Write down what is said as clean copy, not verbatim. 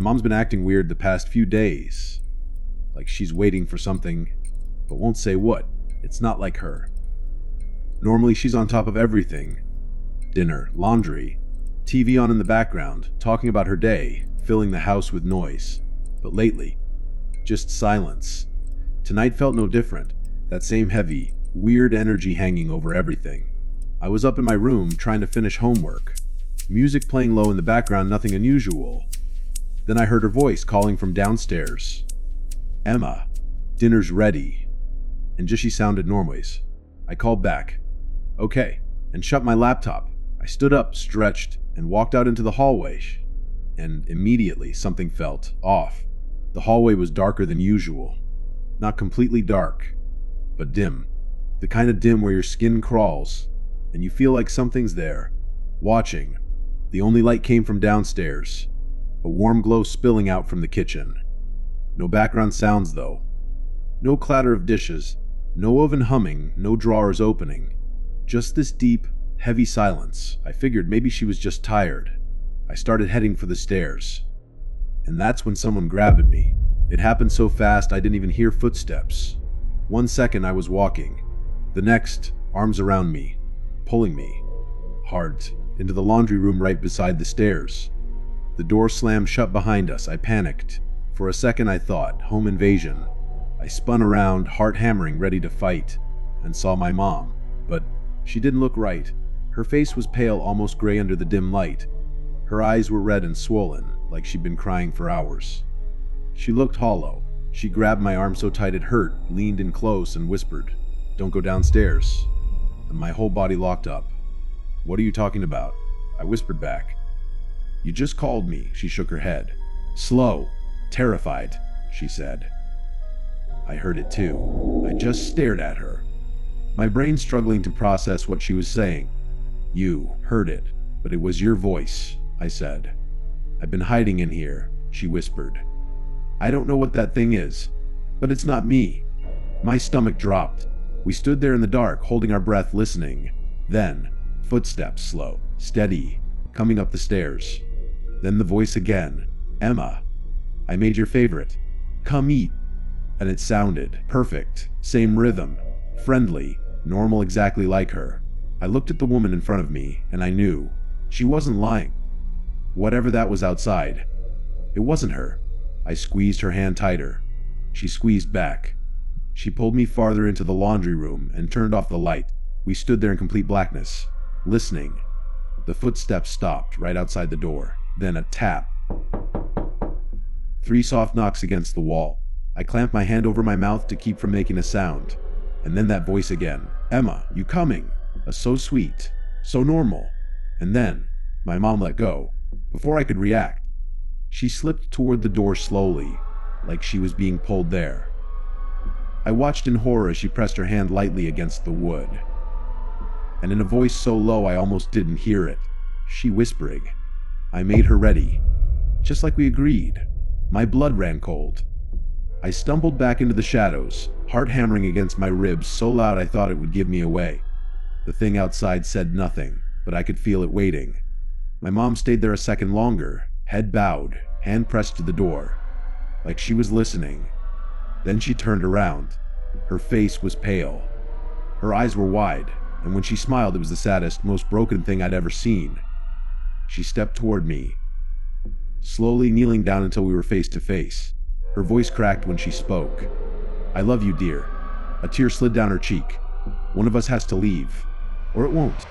My mom's been acting weird the past few days. Like she's waiting for something, but won't say what. It's not like her. Normally she's on top of everything. Dinner, laundry, TV on in the background, talking about her day, filling the house with noise. But lately, just silence. Tonight felt no different. That same heavy, weird energy hanging over everything. I was up in my room trying to finish homework. Music playing low in the background, nothing unusual. Then I heard her voice calling from downstairs. "Emma, dinner's ready." And just she sounded normal-ways. I called back, "Okay," and shut my laptop. I stood up, stretched, and walked out into the hallway. And immediately something felt off. The hallway was darker than usual. Not completely dark, but dim. The kind of dim where your skin crawls, and you feel like something's there, watching. The only light came from downstairs, a warm glow spilling out from the kitchen. No background sounds though. No clatter of dishes, no oven humming, no drawers opening. Just this deep, heavy silence. I figured maybe she was just tired. I started heading for the stairs. And that's when someone grabbed me. It happened so fast I didn't even hear footsteps. 1 second I was walking. The next, arms around me, pulling me, hard, into the laundry room right beside the stairs. The door slammed shut behind us. I panicked. For a second I thought, home invasion. I spun around, heart hammering, ready to fight, and saw my mom. But she didn't look right. Her face was pale, almost gray under the dim light. Her eyes were red and swollen, like she'd been crying for hours. She looked hollow. She grabbed my arm so tight it hurt, leaned in close, and whispered, "Don't go downstairs." And my whole body locked up. "What are you talking about?" I whispered back. "You just called me." She shook her head. "Slow, terrified," she said. I heard it too. I just stared at her, my brain struggling to process what she was saying. "You heard it, but it was your voice," I said. "I've been hiding in here," she whispered. "I don't know what that thing is, but it's not me." My stomach dropped. We stood there in the dark, holding our breath, listening. Then, footsteps, slow, steady, coming up the stairs. Then the voice again. "Emma, I made your favorite. Come eat." And it sounded perfect. Same rhythm, friendly, normal, exactly like her. I looked at the woman in front of me, and I knew she wasn't lying. Whatever that was outside, it wasn't her. I squeezed her hand tighter. She squeezed back. She pulled me farther into the laundry room and turned off the light. We stood there in complete blackness, listening. The footsteps stopped right outside the door. Then a tap. 3 soft knocks against the wall. I clamped my hand over my mouth to keep from making a sound. And then that voice again. "Emma, you coming?" So sweet, so normal. And then, my mom let go. Before I could react, she slipped toward the door slowly, like she was being pulled there. I watched in horror as she pressed her hand lightly against the wood. And in a voice so low I almost didn't hear it, she whispering. I made her ready, just like we agreed. My blood ran cold. I stumbled back into the shadows, heart hammering against my ribs so loud I thought it would give me away. The thing outside said nothing, but I could feel it waiting. My mom stayed there a second longer, head bowed, hand pressed to the door, like she was listening. Then she turned around. Her face was pale. Her eyes were wide, and when she smiled it was the saddest, most broken thing I'd ever seen. She stepped toward me, slowly kneeling down until we were face to face. Her voice cracked when she spoke. "I love you, dear." A tear slid down her cheek. "One of us has to leave, or it won't."